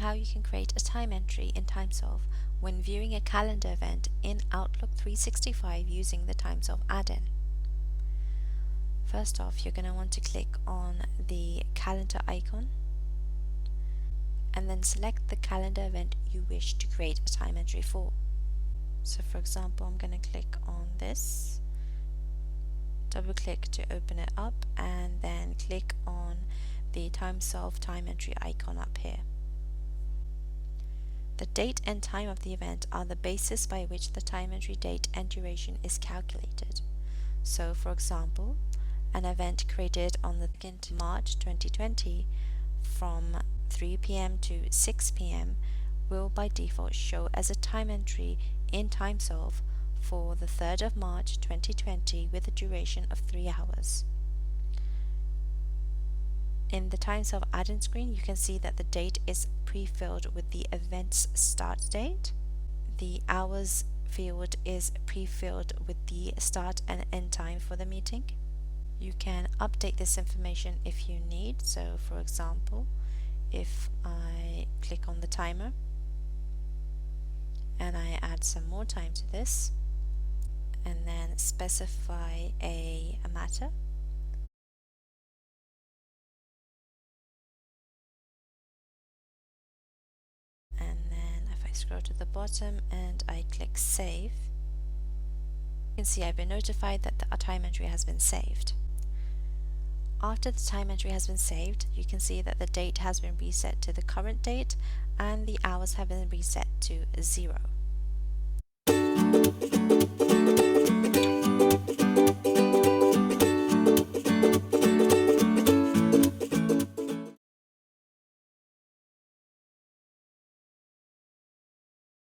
how you can create a time entry in TimeSolve when viewing a calendar event in Outlook 365 using the TimeSolve add-in. First off, you're going to want to click on the calendar icon and then select the calendar event you wish to create a time entry for. So for example, I'm going to click on this, double click to open it up, and then click on the TimeSolve time entry icon up here. The date and time of the event are the basis by which the time entry date and duration is calculated. So for example, an event created on the 2nd March 2020 from 3 p.m. to 6 p.m. will by default show as a time entry in TimeSolve for the 3rd of March 2020 with a duration of 3 hours. In the TimeSolve add-in screen, you can see that the date is pre-filled with the event's start date. The hours field is pre-filled with the start and end time for the meeting. You can update this information if you need. So for example, if I click on the timer and I add some more time to this and then specify a matter, and then if I scroll to the bottom and I click save, you can see I've been notified that the time entry has been saved. After the time entry has been saved, you can see that the date has been reset to the current date and the hours have been reset to 0.